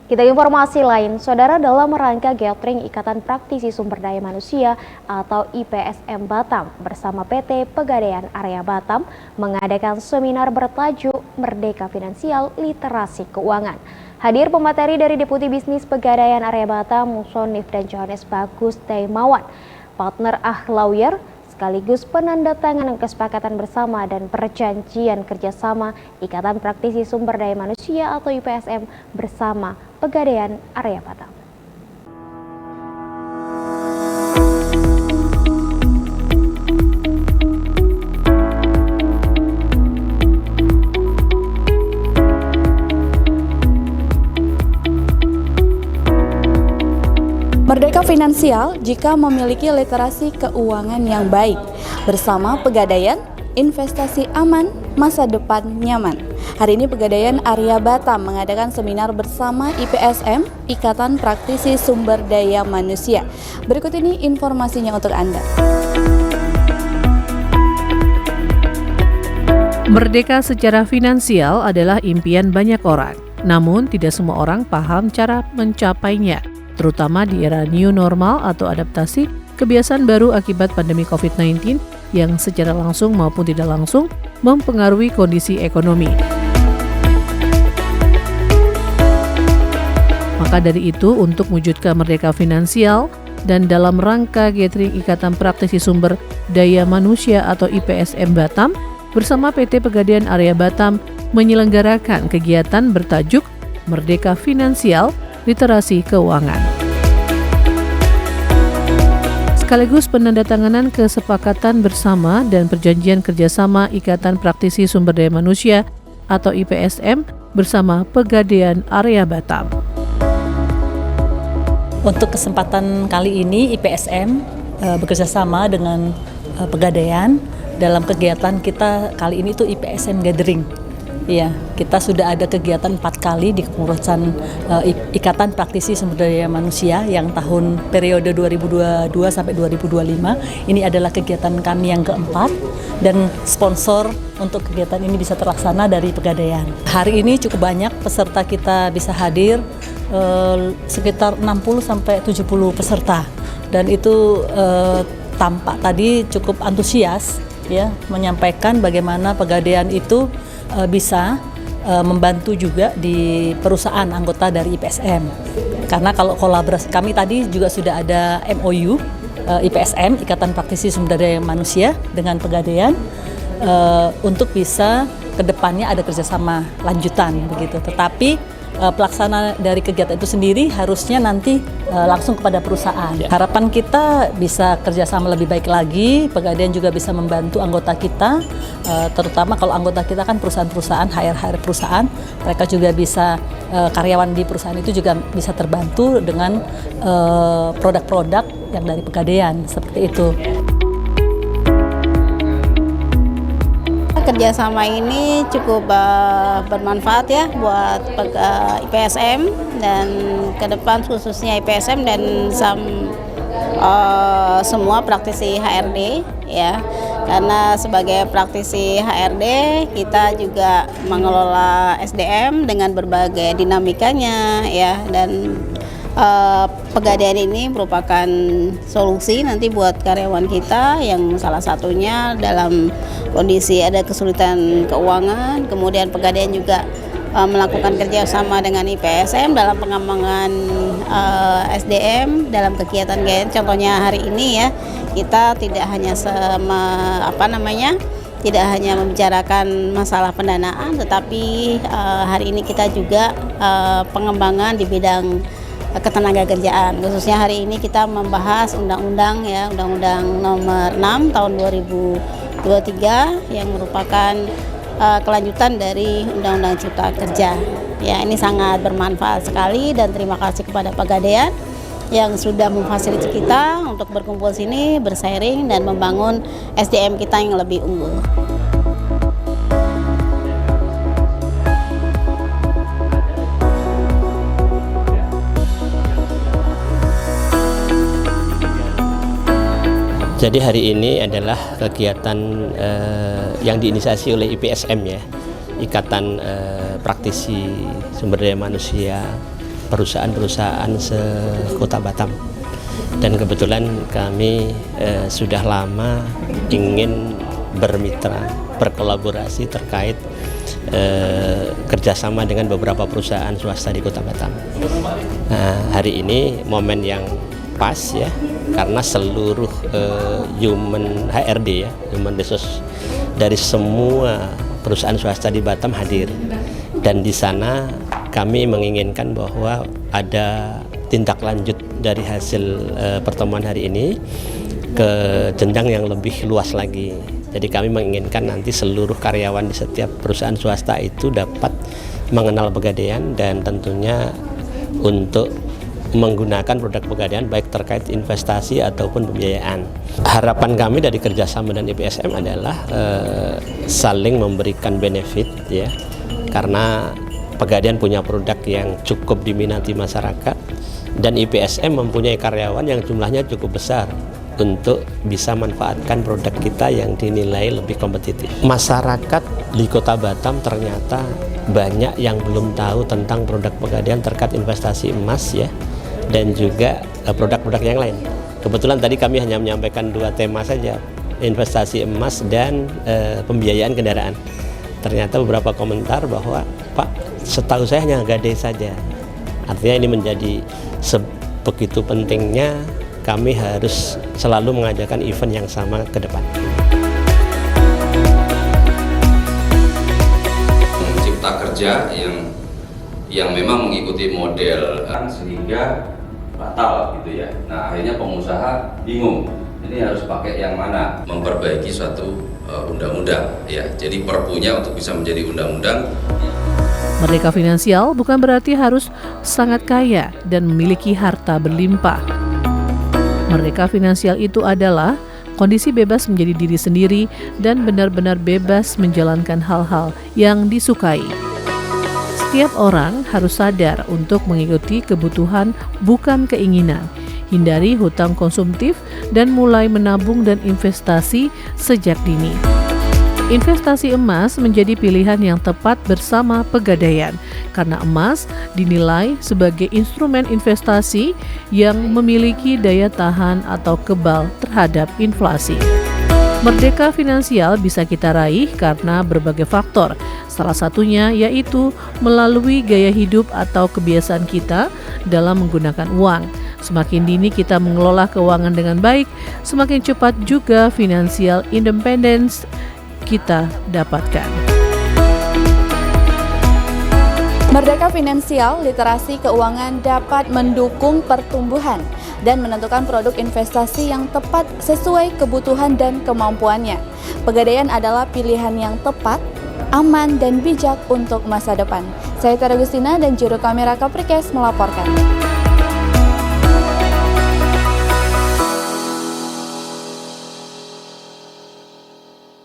Kita informasi lain, saudara, dalam rangka Gathering Ikatan Praktisi Sumber Daya Manusia atau IPSM Batam bersama PT Pegadaian Area Batam mengadakan seminar bertajuk Merdeka Finansial Literasi Keuangan. Hadir pemateri dari Deputi Bisnis Pegadaian Area Batam, Musonif dan Johannes Bagus Daimawan, partner Lawyer, sekaligus penandatanganan kesepakatan bersama dan perjanjian kerjasama Ikatan Praktisi Sumber Daya Manusia atau IPSM bersama Pegadaian Area Batam. Merdeka finansial jika memiliki literasi keuangan yang baik. Bersama Pegadaian, investasi aman, masa depan nyaman. Hari ini Pegadaian Area Batam mengadakan seminar bersama IPSM, Ikatan Praktisi Sumber Daya Manusia. Berikut ini informasinya untuk Anda. Merdeka secara finansial adalah impian banyak orang. Namun tidak semua orang paham cara mencapainya, terutama di era new normal atau adaptasi kebiasaan baru akibat pandemi COVID-19 yang secara langsung maupun tidak langsung mempengaruhi kondisi ekonomi. Maka dari itu, untuk mewujudkan merdeka finansial dan dalam rangka Gathering Ikatan Praktisi Sumber Daya Manusia atau IPSM Batam bersama PT Pegadaian Area Batam menyelenggarakan kegiatan bertajuk Merdeka Finansial Literasi Keuangan. Sekaligus penandatanganan kesepakatan bersama dan perjanjian kerjasama Ikatan Praktisi Sumber Daya Manusia atau IPSM bersama Pegadaian Area Batam. Untuk kesempatan kali ini IPSM bekerjasama dengan Pegadaian dalam kegiatan kita kali ini itu IPSM Gathering. Ya, kita sudah ada kegiatan 4 kali di kepengurusan Ikatan Praktisi Sumber Daya Manusia yang tahun periode 2022 sampai 2025. Ini adalah kegiatan kami yang keempat dan sponsor untuk kegiatan ini bisa terlaksana dari Pegadaian. Hari ini cukup banyak peserta kita bisa hadir, sekitar 60 sampai 70 peserta. Dan itu tampak tadi cukup antusias ya menyampaikan bagaimana Pegadaian itu bisa membantu juga di perusahaan anggota dari IPSM. Karena kalau kolaborasi kami tadi juga sudah ada MOU IPSM, Ikatan Praktisi Sumber Daya Manusia dengan Pegadaian untuk bisa kedepannya ada kerjasama lanjutan begitu. Tetapi pelaksana dari kegiatan itu sendiri harusnya nanti langsung kepada perusahaan. Harapan kita bisa kerjasama lebih baik lagi, Pegadaian juga bisa membantu anggota kita, terutama kalau anggota kita kan perusahaan-perusahaan, HR perusahaan, mereka juga bisa, karyawan di perusahaan itu juga bisa terbantu dengan produk-produk yang dari Pegadaian, seperti itu. Kerjasama ini cukup bermanfaat ya buat IPSM dan ke depan khususnya IPSM dan semua praktisi HRD ya, karena sebagai praktisi HRD kita juga mengelola SDM dengan berbagai dinamikanya ya, dan Pegadaian ini merupakan solusi nanti buat karyawan kita yang salah satunya dalam kondisi ada kesulitan keuangan. Kemudian Pegadaian juga melakukan kerjasama dengan IPSM dalam pengembangan SDM dalam kegiatan GN. Contohnya hari ini ya, kita tidak hanya tidak hanya membicarakan masalah pendanaan, tetapi hari ini kita juga pengembangan di bidang ketenagakerjaan. Khususnya hari ini kita membahas undang-undang ya, Undang-Undang Nomor 6 Tahun 2023 yang merupakan kelanjutan dari Undang-Undang Cipta Kerja. Ya, ini sangat bermanfaat sekali dan terima kasih kepada Pegadaian yang sudah memfasilitasi kita untuk berkumpul sini, bersharing dan membangun SDM kita yang lebih unggul. Jadi hari ini adalah kegiatan yang diinisiasi oleh IPSM ya, Ikatan Praktisi Sumber Daya Manusia perusahaan-perusahaan sekota Batam. Dan kebetulan kami sudah lama ingin bermitra, berkolaborasi terkait kerjasama dengan beberapa perusahaan swasta di Kota Batam. Nah, hari ini momen yang pas ya, karena seluruh human HRD ya, human resource dari semua perusahaan swasta di Batam hadir. Dan di sana kami menginginkan bahwa ada tindak lanjut dari hasil pertemuan hari ini ke jenjang yang lebih luas lagi. Jadi kami menginginkan nanti seluruh karyawan di setiap perusahaan swasta itu dapat mengenal Pegadaian dan tentunya untuk menggunakan produk Pegadaian baik terkait investasi ataupun pembiayaan. Harapan kami dari kerjasama dan IPSM adalah saling memberikan benefit ya, karena Pegadaian punya produk yang cukup diminati masyarakat dan IPSM mempunyai karyawan yang jumlahnya cukup besar untuk bisa manfaatkan produk kita yang dinilai lebih kompetitif. Masyarakat di Kota Batam ternyata banyak yang belum tahu tentang produk Pegadaian terkait investasi emas ya, dan juga produk-produk yang lain. Kebetulan tadi kami hanya menyampaikan 2 tema saja, investasi emas dan pembiayaan kendaraan. Ternyata beberapa komentar bahwa Pak, setahu saya hanya gadai saja. Artinya ini menjadi sebegitu pentingnya kami harus selalu mengajarkan event yang sama ke depan. Cipta kerja yang memang mengikuti model sehingga batal gitu ya. Nah, akhirnya pengusaha bingung. Ini harus pakai yang mana? Memperbaiki suatu undang-undang ya. Jadi perpunya untuk bisa menjadi undang-undang. Merdeka finansial bukan berarti harus sangat kaya dan memiliki harta berlimpah. Merdeka finansial itu adalah kondisi bebas menjadi diri sendiri dan benar-benar bebas menjalankan hal-hal yang disukai. Setiap orang harus sadar untuk mengikuti kebutuhan bukan keinginan, hindari hutang konsumtif, dan mulai menabung dan investasi sejak dini. Investasi emas menjadi pilihan yang tepat bersama Pegadaian, karena emas dinilai sebagai instrumen investasi yang memiliki daya tahan atau kebal terhadap inflasi. Merdeka finansial bisa kita raih karena berbagai faktor. Salah satunya yaitu melalui gaya hidup atau kebiasaan kita dalam menggunakan uang. Semakin dini kita mengelola keuangan dengan baik, semakin cepat juga financial independence kita dapatkan. Merdeka finansial, literasi keuangan dapat mendukung pertumbuhan dan menentukan produk investasi yang tepat sesuai kebutuhan dan kemampuannya. Pegadaian adalah pilihan yang tepat, aman, dan bijak untuk masa depan. Saya Tara Agustina dan juru kamera Capricast melaporkan.